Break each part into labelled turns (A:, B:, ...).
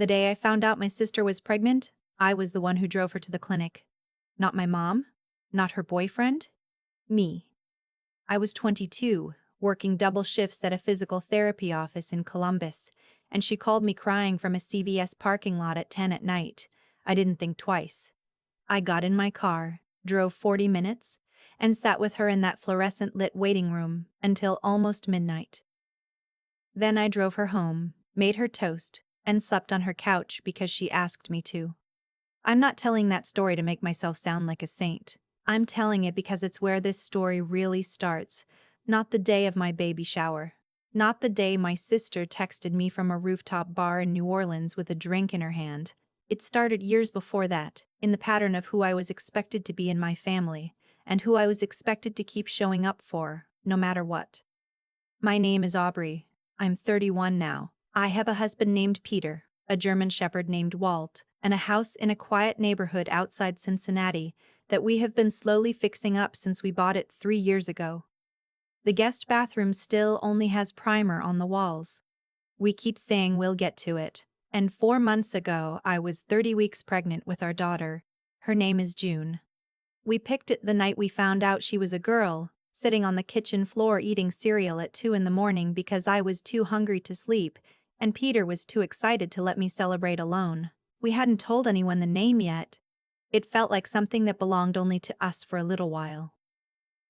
A: The day I found out my sister was pregnant, I was the one who drove her to the clinic. Not my mom, not her boyfriend, me. I was 22, working double shifts at a physical therapy office in Columbus, and she called me crying from a CVS parking lot at 10 at night. I didn't think twice. I got in my car, drove 40 minutes, and sat with her in that fluorescent-lit waiting room until almost midnight. Then I drove her home, made her toast, and slept on her couch because she asked me to. I'm not telling that story to make myself sound like a saint. I'm telling it because it's where this story really starts, not the day of my baby shower. Not the day my sister texted me from a rooftop bar in New Orleans with a drink in her hand. It started years before that, in the pattern of who I was expected to be in my family, and who I was expected to keep showing up for, no matter what. My name is Aubrey. I'm 31 now. I have a husband named Peter, a German shepherd named Walt, and a house in a quiet neighborhood outside Cincinnati that we have been slowly fixing up since we bought it 3 years ago. The guest bathroom still only has primer on the walls. We keep saying we'll get to it, and 4 months ago I was 30 weeks pregnant with our daughter. Her name is June. We picked it the night we found out she was a girl, sitting on the kitchen floor eating cereal at 2 in the morning because I was too hungry to sleep, and Peter was too excited to let me celebrate alone. We hadn't told anyone the name yet. It felt like something that belonged only to us for a little while.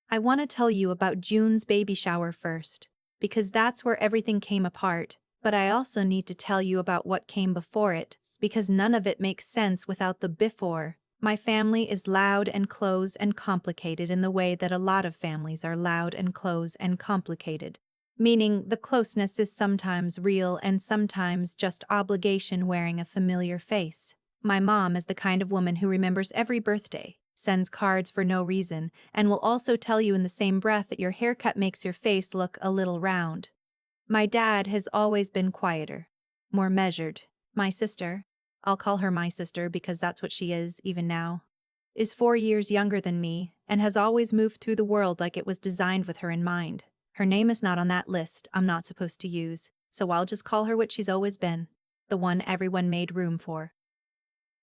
A: I want to tell you about June's baby shower first, because that's where everything came apart, but I also need to tell you about what came before it, because none of it makes sense without the before. My family is loud and close and complicated in the way that a lot of families are loud and close and complicated. Meaning the closeness is sometimes real and sometimes just obligation wearing a familiar face. My mom is the kind of woman who remembers every birthday, sends cards for no reason, and will also tell you in the same breath that your haircut makes your face look a little round. My dad has always been quieter, more measured. My sister, I'll call her my sister because that's what she is even now, is 4 years younger than me and has always moved through the world like it was designed with her in mind. Her name is not on that list I'm not supposed to use, so I'll just call her what she's always been, the one everyone made room for.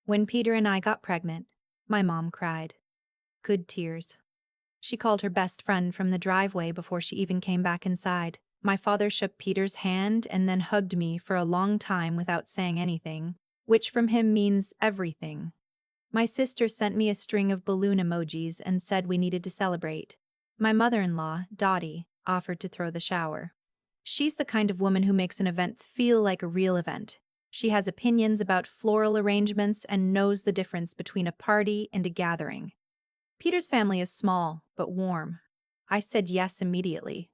A: When Peter and I got pregnant, my mom cried. Good tears. She called her best friend from the driveway before she even came back inside. My father shook Peter's hand and then hugged me for a long time without saying anything, which from him means everything. My sister sent me a string of balloon emojis and said we needed to celebrate. My mother-in-law, Dottie, offered to throw the shower. She's the kind of woman who makes an event feel like a real event. She has opinions about floral arrangements and knows the difference between a party and a gathering. Peter's family is small, but warm. I said yes immediately.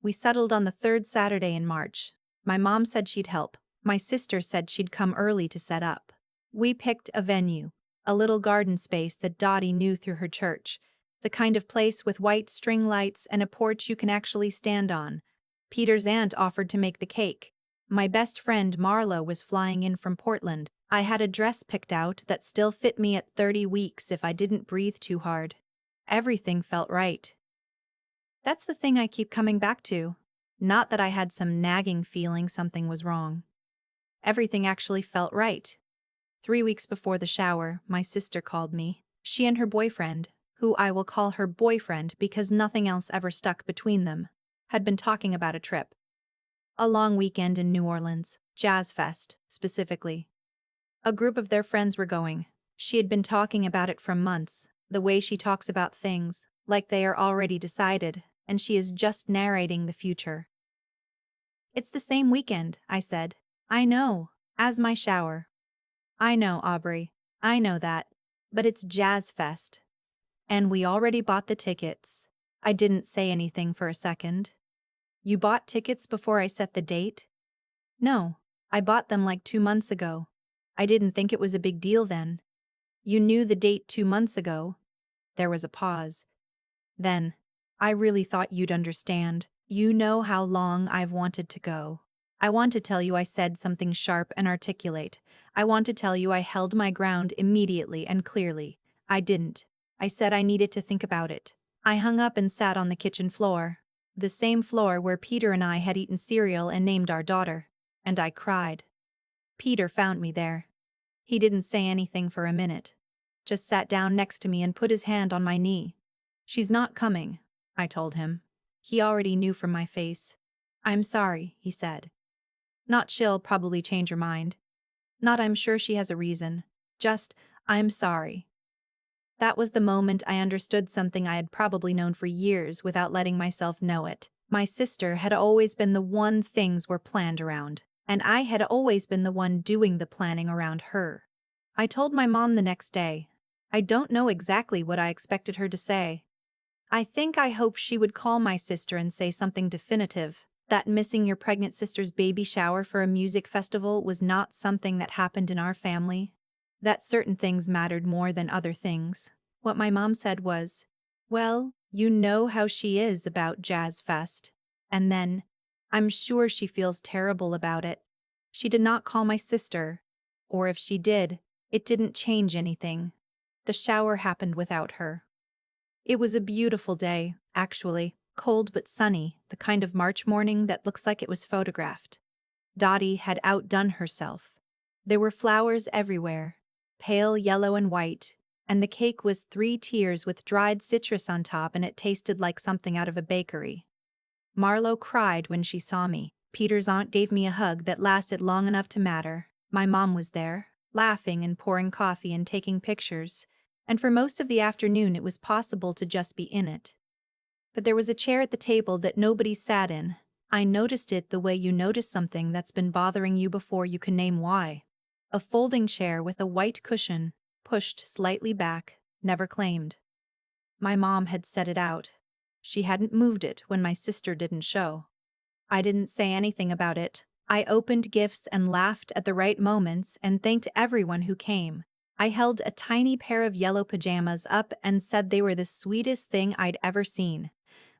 A: We settled on the 3rd Saturday in March. My mom said she'd help. My sister said she'd come early to set up. We picked a venue, a little garden space that Dottie knew through her church, the kind of place with white string lights and a porch you can actually stand on. Peter's aunt offered to make the cake. My best friend Marlo was flying in from Portland. I had a dress picked out that still fit me at 30 weeks if I didn't breathe too hard. Everything felt right. That's the thing I keep coming back to. Not that I had some nagging feeling something was wrong. Everything actually felt right. 3 weeks before the shower, my sister called me. She and her boyfriend, who I will call her boyfriend because nothing else ever stuck between them, had been talking about a trip. A long weekend in New Orleans, Jazz Fest, specifically. A group of their friends were going. She had been talking about it for months, the way she talks about things, like they are already decided, and she is just narrating the future. It's the same weekend, I said. I know, as my shower. I know, Aubrey, I know that, but it's Jazz Fest. And we already bought the tickets. I didn't say anything for a second. You bought tickets before I set the date? No, I bought them like 2 months ago. I didn't think it was a big deal then. You knew the date 2 months ago. There was a pause. Then, I really thought you'd understand. You know how long I've wanted to go. I want to tell you I said something sharp and articulate. I want to tell you I held my ground immediately and clearly. I didn't. I said I needed to think about it. I hung up and sat on the kitchen floor. The same floor where Peter and I had eaten cereal and named our daughter. And I cried. Peter found me there. He didn't say anything for a minute. Just sat down next to me and put his hand on my knee. "She's not coming," I told him. He already knew from my face. "I'm sorry," he said. "Not she'll probably change her mind. Not I'm sure she has a reason. Just, I'm sorry." That was the moment I understood something I had probably known for years without letting myself know it. My sister had always been the one things were planned around, and I had always been the one doing the planning around her. I told my mom the next day. I don't know exactly what I expected her to say. I think I hoped she would call my sister and say something definitive, that missing your pregnant sister's baby shower for a music festival was not something that happened in our family, that certain things mattered more than other things. What my mom said was, "Well, you know how she is about Jazz Fest." And then, "I'm sure she feels terrible about it." She did not call my sister, or if she did, it didn't change anything. The shower happened without her. It was a beautiful day, actually, cold but sunny, the kind of March morning that looks like it was photographed. Dottie had outdone herself. There were flowers everywhere, pale yellow and white, and the cake was 3 tiers with dried citrus on top, and it tasted like something out of a bakery. Marlo cried when she saw me. Peter's aunt gave me a hug that lasted long enough to matter. My mom was there, laughing and pouring coffee and taking pictures, and for most of the afternoon it was possible to just be in it. But there was a chair at the table that nobody sat in. I noticed it the way you notice something that's been bothering you before you can name why. A folding chair with a white cushion, pushed slightly back, never claimed. My mom had set it out. She hadn't moved it when my sister didn't show. I didn't say anything about it. I opened gifts and laughed at the right moments and thanked everyone who came. I held a tiny pair of yellow pajamas up and said they were the sweetest thing I'd ever seen.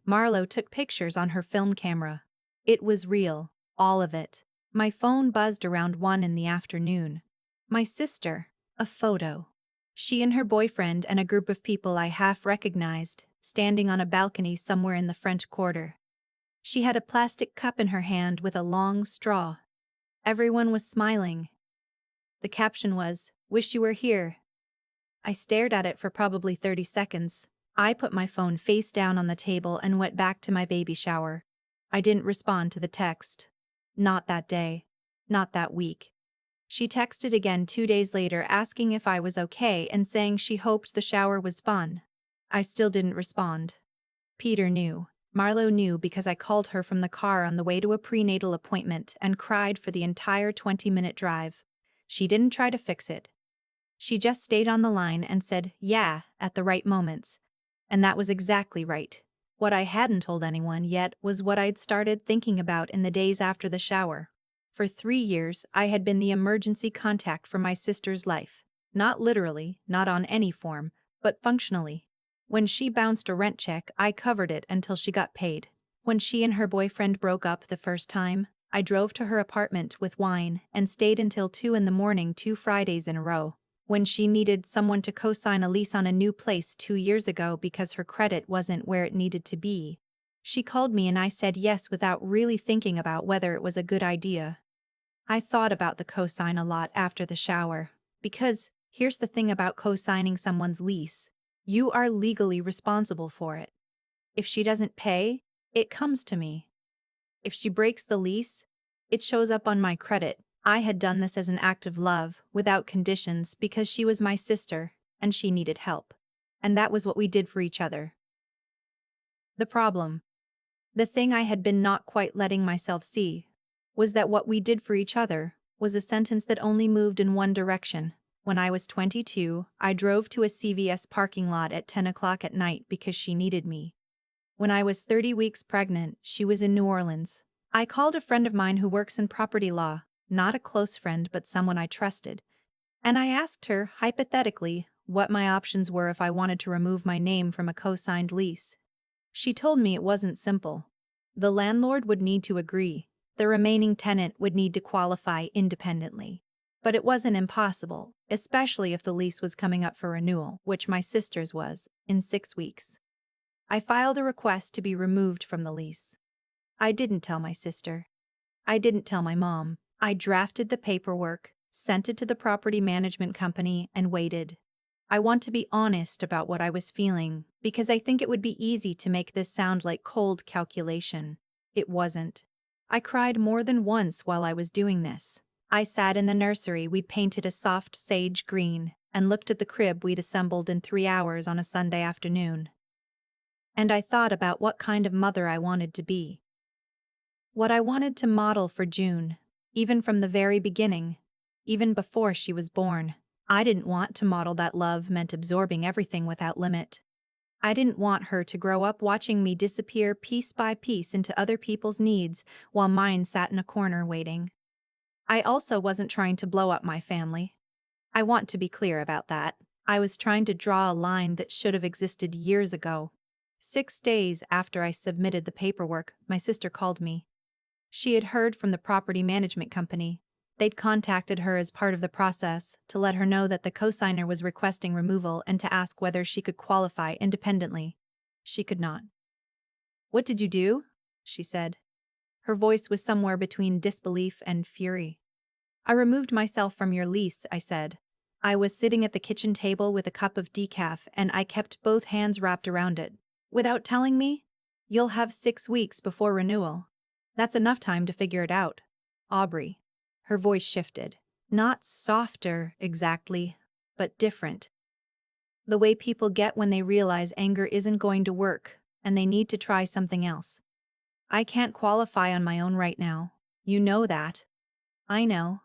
A: Marlo took pictures on her film camera. It was real, all of it. My phone buzzed around 1 in the afternoon. My sister, a photo. She and her boyfriend and a group of people I half recognized, standing on a balcony somewhere in the French Quarter. She had a plastic cup in her hand with a long straw. Everyone was smiling. The caption was, "Wish you were here." I stared at it for probably 30 seconds. I put my phone face down on the table and went back to my baby shower. I didn't respond to the text. Not that day. Not that week. She texted again 2 days later asking if I was okay and saying she hoped the shower was fun. I still didn't respond. Peter knew. Marlo knew because I called her from the car on the way to a prenatal appointment and cried for the entire 20-minute drive. She didn't try to fix it. She just stayed on the line and said, "Yeah," at the right moments. And that was exactly right. What I hadn't told anyone yet was what I'd started thinking about in the days after the shower. For 3 years, I had been the emergency contact for my sister's life. Not literally, not on any form, but functionally. When she bounced a rent check, I covered it until she got paid. When she and her boyfriend broke up the first time, I drove to her apartment with wine and stayed until 2 in the morning 2 Fridays in a row. When she needed someone to co-sign a lease on a new place 2 years ago because her credit wasn't where it needed to be, she called me and I said yes without really thinking about whether it was a good idea. I thought about the co-sign a lot after the shower, because here's the thing about co-signing someone's lease. You are legally responsible for it. If she doesn't pay, it comes to me. If she breaks the lease, it shows up on my credit. I had done this as an act of love, without conditions, because she was my sister, and she needed help. And that was what we did for each other. The problem, the thing I had been not quite letting myself see, was that what we did for each other was a sentence that only moved in one direction. When I was 22, I drove to a CVS parking lot at 10 o'clock at night because she needed me. When I was 30 weeks pregnant, she was in New Orleans. I called a friend of mine who works in property law, not a close friend but someone I trusted, and I asked her, hypothetically, what my options were if I wanted to remove my name from a co-signed lease. She told me it wasn't simple. The landlord would need to agree. The remaining tenant would need to qualify independently. But it wasn't impossible, especially if the lease was coming up for renewal, which my sister's was, in 6 weeks. I filed a request to be removed from the lease. I didn't tell my sister. I didn't tell my mom. I drafted the paperwork, sent it to the property management company, and waited. I want to be honest about what I was feeling, because I think it would be easy to make this sound like cold calculation. It wasn't. I cried more than once while I was doing this. I sat in the nursery we'd painted a soft sage green and looked at the crib we'd assembled in 3 hours on a Sunday afternoon. And I thought about what kind of mother I wanted to be. What I wanted to model for June, even from the very beginning, even before she was born. I didn't want to model that love meant absorbing everything without limit. I didn't want her to grow up watching me disappear piece by piece into other people's needs while mine sat in a corner waiting. I also wasn't trying to blow up my family. I want to be clear about that. I was trying to draw a line that should have existed years ago. 6 days after I submitted the paperwork, my sister called me. She had heard from the property management company. They'd contacted her as part of the process to let her know that the cosigner was requesting removal and to ask whether she could qualify independently. She could not. "What did you do?" she said. Her voice was somewhere between disbelief and fury. "I removed myself from your lease," I said. I was sitting at the kitchen table with a cup of decaf and I kept both hands wrapped around it. "Without telling me? You'll have 6 weeks before renewal. That's enough time to figure it out." "Aubrey." Her voice shifted. Not softer, exactly, but different. The way people get when they realize anger isn't going to work, and they need to try something else. "I can't qualify on my own right now. You know that." "I know."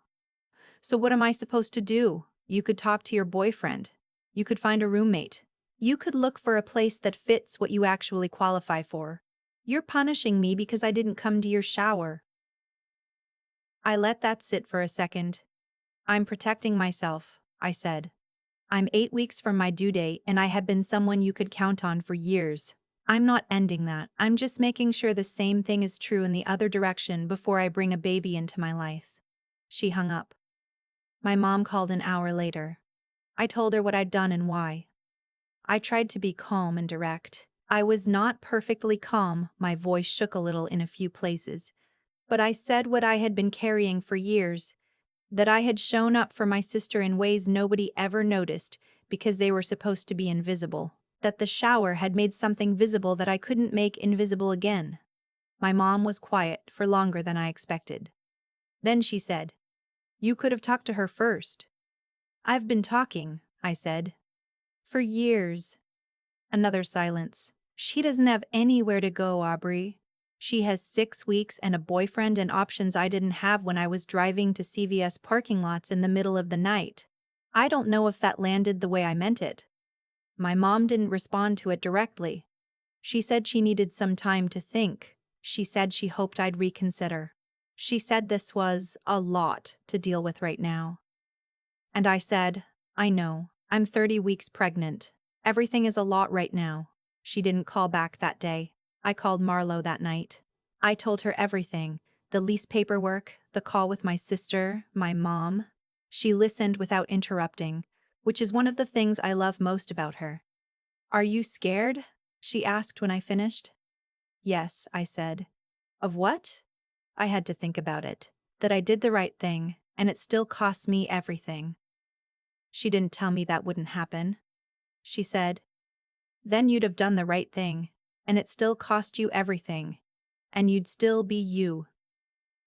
A: "So what am I supposed to do?" "You could talk to your boyfriend. You could find a roommate. You could look for a place that fits what you actually qualify for. You're punishing me because I didn't come to your shower." I let that sit for a second. "I'm protecting myself," I said. "I'm 8 weeks from my due date and I have been someone you could count on for years. I'm not ending that. I'm just making sure the same thing is true in the other direction before I bring a baby into my life." She hung up. My mom called an hour later. I told her what I'd done and why. I tried to be calm and direct. I was not perfectly calm, my voice shook a little in a few places. But I said what I had been carrying for years, that I had shown up for my sister in ways nobody ever noticed because they were supposed to be invisible, that the shower had made something visible that I couldn't make invisible again. My mom was quiet for longer than I expected. Then she said, "You could have talked to her first." "I've been talking," I said. "For years." Another silence. "She doesn't have anywhere to go, Aubrey. She has 6 weeks and a boyfriend and options I didn't have when I was driving to CVS parking lots in the middle of the night." I don't know if that landed the way I meant it. My mom didn't respond to it directly. She said she needed some time to think. She said she hoped I'd reconsider. She said this was a lot to deal with right now. And I said, "I know. I'm 30 weeks pregnant. Everything is a lot right now." She didn't call back that day. I called Marlo that night. I told her everything, the lease paperwork, the call with my sister, my mom. She listened without interrupting, which is one of the things I love most about her. "Are you scared?" she asked when I finished. "Yes," I said. "Of what?" I had to think about it. That I did the right thing, and it still cost me everything. She didn't tell me that wouldn't happen. She said, "Then you'd have done the right thing, and it still cost you everything, and you'd still be you."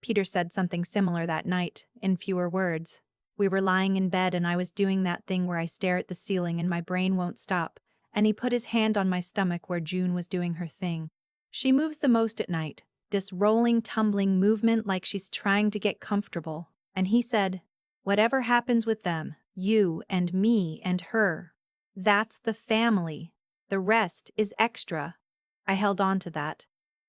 A: Peter said something similar that night, in fewer words. We were lying in bed and I was doing that thing where I stare at the ceiling and my brain won't stop, and he put his hand on my stomach where June was doing her thing. She moves the most at night, this rolling, tumbling movement like she's trying to get comfortable, and he said, "Whatever happens with them, you and me and her, that's the family. The rest is extra." I held on to that.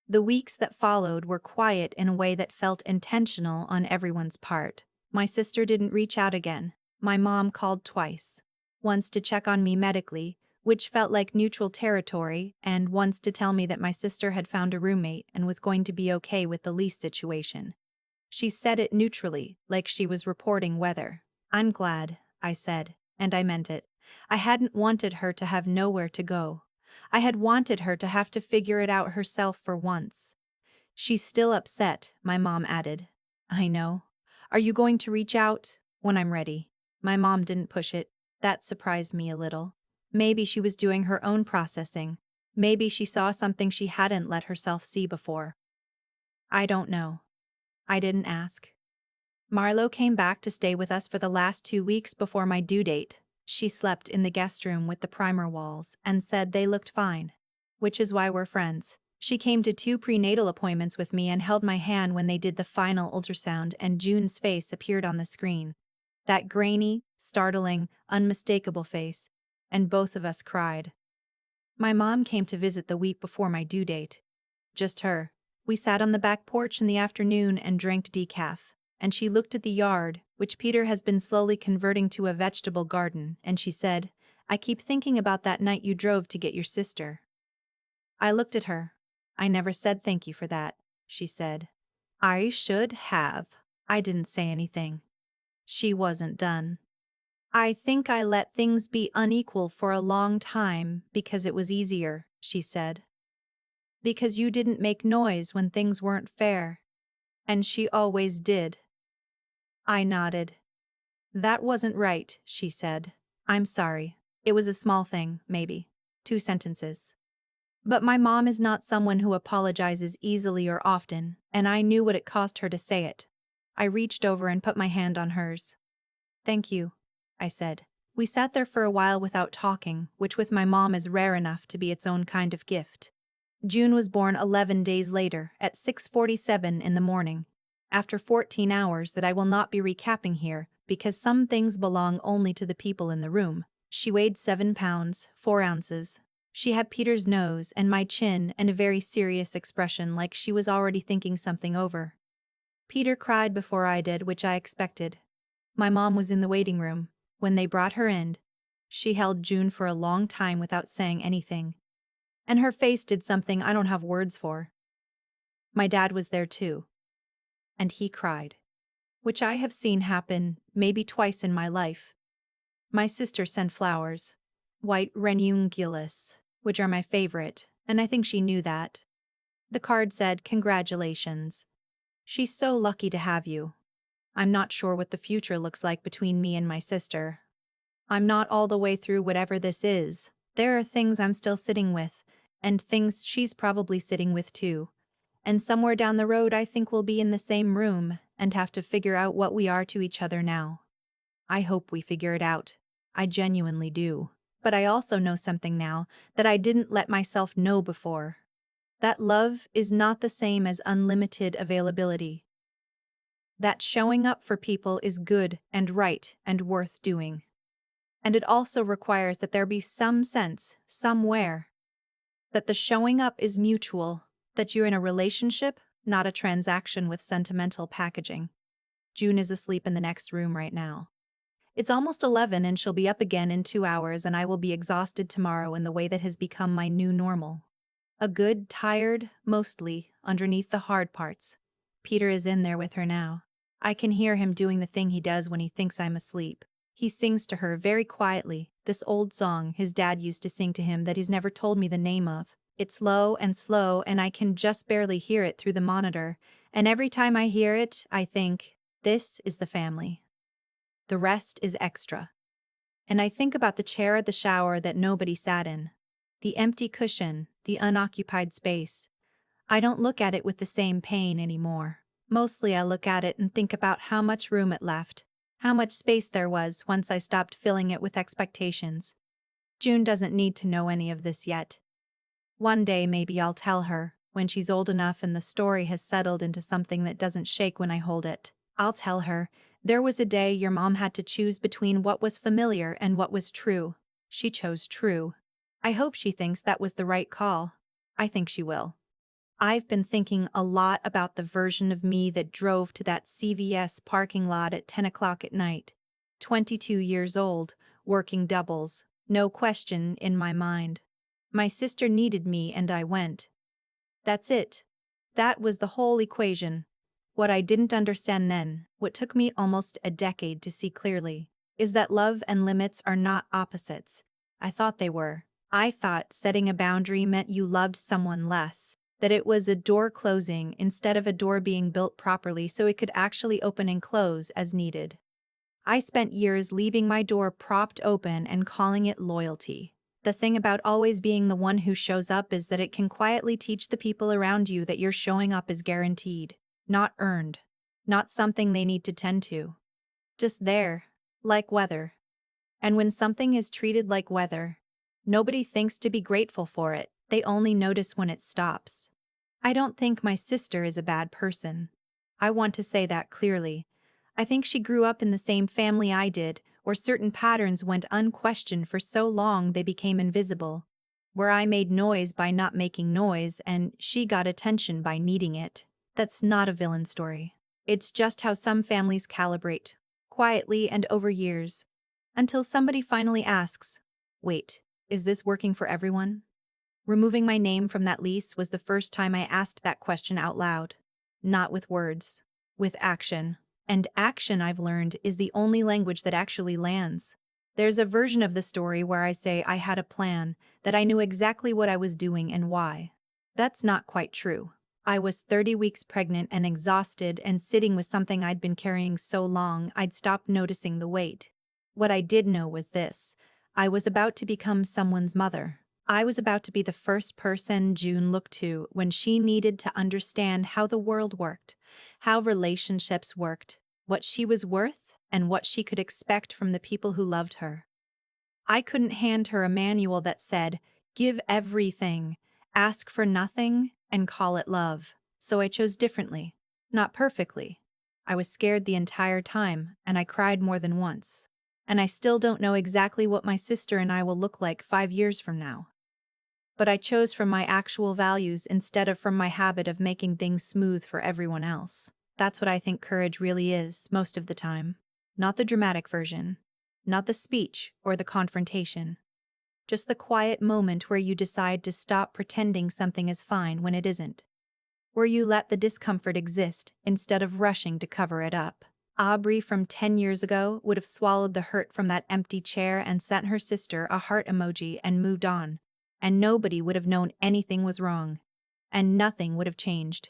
A: The weeks that followed were quiet in a way that felt intentional on everyone's part. My sister didn't reach out again. My mom called twice. Once to check on me medically, which felt like neutral territory, and once to tell me that my sister had found a roommate and was going to be okay with the lease situation. She said it neutrally, like she was reporting weather. "I'm glad," I said, and I meant it. I hadn't wanted her to have nowhere to go. I had wanted her to have to figure it out herself for once. "She's still upset," my mom added. "I know. Are you going to reach out when I'm ready? My mom didn't push it. That surprised me a little. Maybe she was doing her own processing. Maybe she saw something she hadn't let herself see before. I don't know. I didn't ask. Marlo came back to stay with us for the last 2 weeks before my due date. She slept in the guest room with the primer walls and said they looked fine. Which is why we're friends. She came to 2 prenatal appointments with me and held my hand when they did the final ultrasound, and June's face appeared on the screen. That grainy, startling, unmistakable face. And both of us cried. My mom came to visit the week before my due date. Just her. We sat on the back porch in the afternoon and drank decaf, and she looked at the yard, which Peter has been slowly converting to a vegetable garden, and she said, "I keep thinking about that night you drove to get your sister." I looked at her. "I never said thank you for that," she said. "I should have." I didn't say anything. She wasn't done. "I think I let things be unequal for a long time because it was easier," she said. "Because you didn't make noise when things weren't fair. And she always did." I nodded. "That wasn't right," she said. "I'm sorry. It was a small thing, maybe. 2 sentences. But my mom is not someone who apologizes easily or often, and I knew what it cost her to say it." I reached over and put my hand on hers. "Thank you," I said. We sat there for a while without talking, which with my mom is rare enough to be its own kind of gift. June was born 11 days later, at 6:47 in the morning. After 14 hours that I will not be recapping here, because some things belong only to the people in the room. She weighed 7 pounds, 4 ounces. She had Peter's nose and my chin and a very serious expression, like she was already thinking something over. Peter cried before I did, which I expected. My mom was in the waiting room. When they brought her in, she held June for a long time without saying anything. And her face did something I don't have words for. My dad was there too. And he cried. Which I have seen happen maybe twice in my life. My sister sent flowers. White ranunculus, which are my favorite, and I think she knew that. The card said, "Congratulations. She's so lucky to have you. I'm not sure what the future looks like between me and my sister. I'm not all the way through whatever this is. There are things I'm still sitting with, and things she's probably sitting with too. And somewhere down the road I think we'll be in the same room and have to figure out what we are to each other now. I hope we figure it out. I genuinely do. But I also know something now that I didn't let myself know before. That love is not the same as unlimited availability. That showing up for people is good and right and worth doing. And it also requires that there be some sense, somewhere, that the showing up is mutual, that you're in a relationship, not a transaction with sentimental packaging. June is asleep in the next room right now. It's almost 11 and she'll be up again in 2 hours, and I will be exhausted tomorrow in the way that has become my new normal. A good, tired, mostly, underneath the hard parts. Peter is in there with her now. I can hear him doing the thing he does when he thinks I'm asleep. He sings to her very quietly, this old song his dad used to sing to him that he's never told me the name of. It's low, and I can just barely hear it through the monitor, and every time I hear it, I think, this is the family. The rest is extra. And I think about the chair at the shower that nobody sat in. The empty cushion, the unoccupied space. I don't look at it with the same pain anymore. Mostly I look at it and think about how much room it left, how much space there was once I stopped filling it with expectations. June doesn't need to know any of this yet. One day maybe I'll tell her, when she's old enough and the story has settled into something that doesn't shake when I hold it. I'll tell her, there was a day your mom had to choose between what was familiar and what was true. She chose true. I hope she thinks that was the right call. I think she will. I've been thinking a lot about the version of me that drove to that CVS parking lot at 10 o'clock at night. 22 years old, working doubles, no question in my mind. My sister needed me and I went. That's it. That was the whole equation. What I didn't understand then, what took me almost a decade to see clearly, is that love and limits are not opposites. I thought they were. I thought setting a boundary meant you loved someone less, That it was a door closing instead of a door being built properly so it could actually open and close as needed. I spent years leaving my door propped open and calling it loyalty. The thing about always being the one who shows up is that it can quietly teach the people around you that your showing up is guaranteed, not earned, not something they need to tend to. Just there, like weather. And when something is treated like weather, nobody thinks to be grateful for it, they only notice when it stops. I don't think my sister is a bad person. I want to say that clearly. I think she grew up in the same family I did, where certain patterns went unquestioned for so long they became invisible. Where I made noise by not making noise and she got attention by needing it. That's not a villain story. It's just how some families calibrate, quietly and over years. Until somebody finally asks, wait, is this working for everyone? Removing my name from that lease was the first time I asked that question out loud. Not with words, with action. And action, I've learned, is the only language that actually lands. There's a version of the story where I say I had a plan, that I knew exactly what I was doing and why. That's not quite true. I was 30 weeks pregnant and exhausted and sitting with something I'd been carrying so long I'd stopped noticing the weight. What I did know was this: I was about to become someone's mother. I was about to be the first person June looked to when she needed to understand how the world worked, how relationships worked, what she was worth, and what she could expect from the people who loved her. I couldn't hand her a manual that said, give everything, ask for nothing, and call it love. So I chose differently. Not perfectly. I was scared the entire time, and I cried more than once. And I still don't know exactly what my sister and I will look like 5 years from now. But I chose from my actual values instead of from my habit of making things smooth for everyone else. That's what I think courage really is, most of the time. Not the dramatic version. Not the speech or the confrontation. Just the quiet moment where you decide to stop pretending something is fine when it isn't. Where you let the discomfort exist instead of rushing to cover it up. Aubrey from 10 years ago would have swallowed the hurt from that empty chair and sent her sister a heart emoji and moved on. And nobody would have known anything was wrong. And nothing would have changed.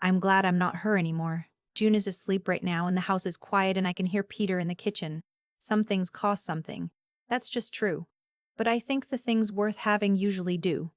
A: I'm glad I'm not her anymore. June is asleep right now and the house is quiet and I can hear Peter in the kitchen. Some things cost something. That's just true. But I think the things worth having usually do.